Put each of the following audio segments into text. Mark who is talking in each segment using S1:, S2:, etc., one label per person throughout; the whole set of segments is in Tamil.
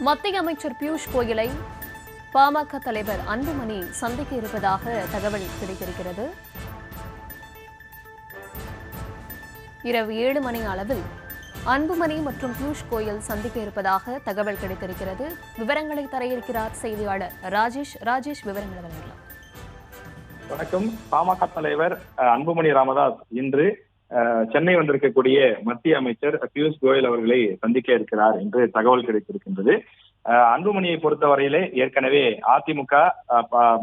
S1: மத்திய அமைச்சர் பியூஷ் கோயலை பாமக தலைவர் அன்புமணி சந்திக்க இருப்பதாக தகவல் கிடைத்திருக்கிறது. இரவு 7 மணி அளவில் அன்புமணி மற்றும் பியூஷ் கோயல் சந்திக்க இருப்பதாக தகவல் கிடைத்திருக்கிறது. விவரங்களை தர இருக்கிறார் செய்தியாளர் ராஜேஷ். விவரங்களை வழங்கலாம்.
S2: வணக்கம். பாமக தலைவர் அன்புமணி ராமதாஸ் இன்று சென்னை வந்திருக்கக்கூடிய மத்திய அமைச்சர் பியூஷ் கோயல் அவர்களை சந்திக்க இருக்கிறார் என்று தகவல் கிடைத்திருக்கின்றது. அன்புமணியை பொறுத்தவரையிலே ஏற்கனவே அதிமுக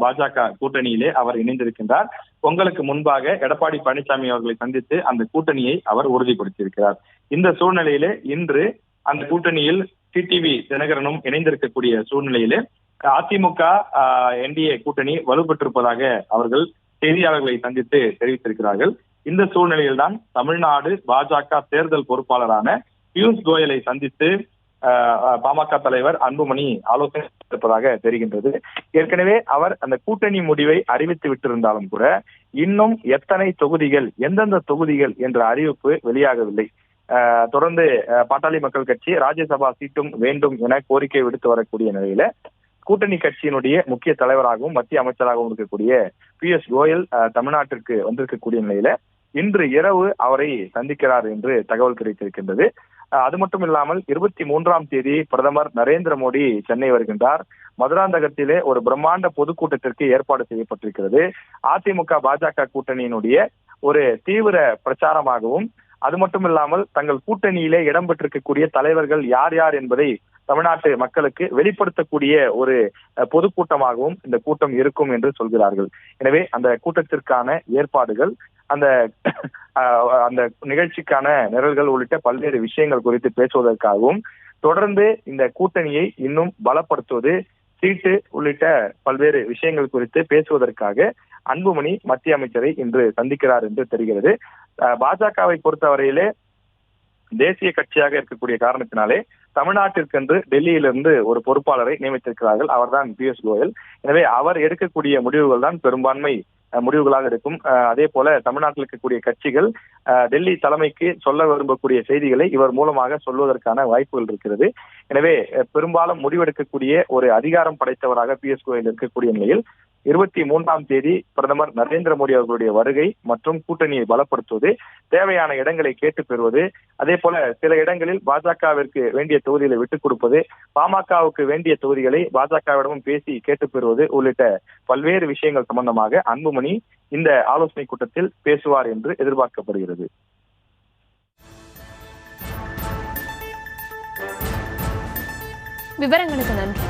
S2: பாஜக கூட்டணியிலே அவர் இணைந்திருக்கின்றார். பொங்கலுக்கு முன்பாக எடப்பாடி பழனிசாமி அவர்களை சந்தித்து அந்த கூட்டணியை அவர் உறுதிப்படுத்தியிருக்கிறார். இந்த சூழ்நிலையிலே இன்று அந்த கூட்டணியில் டிடிவி தினகரனும் இணைந்திருக்கக்கூடிய சூழ்நிலையிலே அதிமுக என்டிஏ கூட்டணி வலுப்பெற்றிருப்பதாக அவர்கள் செய்தியாளர்களை சந்தித்து தெரிவித்திருக்கிறார்கள். இந்த சூழ்நிலையில்தான் தமிழ்நாடு பாஜக தேர்தல் பொறுப்பாளரான பியூஷ் கோயலை சந்தித்து பாமக தலைவர் அன்புமணி ஆலோசனை இருப்பதாக தெரிகின்றது. ஏற்கனவே அவர் அந்த கூட்டணி முடிவை அறிவித்து விட்டிருந்தாலும் கூட இன்னும் எத்தனை தொகுதிகள், எந்தெந்த தொகுதிகள் என்ற அறிவிப்பு வெளியாகவில்லை. தொடர்ந்து பாட்டாளி மக்கள் கட்சி ராஜ்யசபா சீட்டும் வேண்டும் என கோரிக்கை விடுத்து வரக்கூடிய நிலையில கூட்டணி கட்சியினுடைய முக்கிய தலைவராகவும் மத்திய அமைச்சராகவும் இருக்கக்கூடிய பியூஷ் கோயல் தமிழ்நாட்டிற்கு வந்திருக்கக்கூடிய நிலையில இன்று இரவு அவரை சந்திக்கிறார் என்று தகவல் கிடைத்திருக்கின்றது. அது மட்டும் இல்லாமல் 23ஆம் தேதி பிரதமர் நரேந்திர மோடி சென்னை வருகின்றார். மதுராந்தகத்திலே ஒரு பிரம்மாண்ட பொதுக்கூட்டத்திற்கு ஏற்பாடு செய்யப்பட்டிருக்கிறது. அதிமுக பாஜக கூட்டணியினுடைய ஒரு தீவிர பிரச்சாரமாகவும் அது மட்டும் இல்லாமல் தங்கள் கூட்டணியிலே இடம்பெற்றிருக்கக்கூடிய தலைவர்கள் யார் யார் என்பதை தமிழ்நாட்டு மக்களுக்கு வெளிப்படுத்தக்கூடிய ஒரு பொதுக்கூட்டமாகவும் இந்த கூட்டம் இருக்கும் என்று சொல்கிறார்கள். எனவே அந்த கூட்டத்திற்கான ஏற்பாடுகள், அந்த நிகழ்ச்சிக்கான நிரல்கள் உள்ளிட்ட பல்வேறு விஷயங்கள் குறித்து பேசுவதற்காகவும் தொடர்ந்து இந்த கூட்டணியை இன்னும் பலப்படுத்துவது, சீட்டு உள்ளிட்ட பல்வேறு விஷயங்கள் குறித்து பேசுவதற்காக அன்புமணி மத்திய அமைச்சரை இன்று சந்திக்கிறார் என்று தெரிகிறது. பாஜகவை பொறுத்தவரையிலே தேசிய கட்சியாக இருக்கக்கூடிய காரணத்தினாலே தமிழ்நாட்டிற்கென்று டெல்லியிலிருந்து ஒரு பொறுப்பாளரை நியமித்திருக்கிறார்கள். அவர்தான் பியூஷ் கோயல். எனவே அவர் எடுக்கக்கூடிய முடிவுகள் தான் பெரும்பான்மை முடிவுகளாக இருக்கும். அதே போல தமிழ்நாட்டில் இருக்கக்கூடிய கட்சிகள் டெல்லி தலைமைக்கு சொல்ல விரும்பக்கூடிய செய்திகளை இவர் மூலமாக சொல்வதற்கான வாய்ப்புகள் இருக்கிறது. எனவே பெரும்பாலும் முடிவெடுக்கக்கூடிய ஒரு அதிகாரம் படைத்தவராக பியூஷ் கோயல் இருக்கக்கூடிய நிலையில் 23ஆம் தேதி பிரதமர் நரேந்திர மோடி அவர்களுடைய வருகை மற்றும் கூட்டணியை பலப்படுத்துவது, தேவையான இடங்களை கேட்டு பெறுவது, அதே போல சில இடங்களில் பாஜகவிற்கு வேண்டிய தொகுதிகளை விட்டுக் கொடுப்பது, பாமகவுக்கு வேண்டிய தொகுதிகளை பாஜகவிடமும் பேசி கேட்டு பெறுவது உள்ளிட்ட பல்வேறு விஷயங்கள் சம்பந்தமாக அன்புமணி இந்த ஆலோசனை கூட்டத்தில் பேசுவார் என்று எதிர்பார்க்கப்படுகிறது.
S1: விவரங்களுக்கு நன்றி.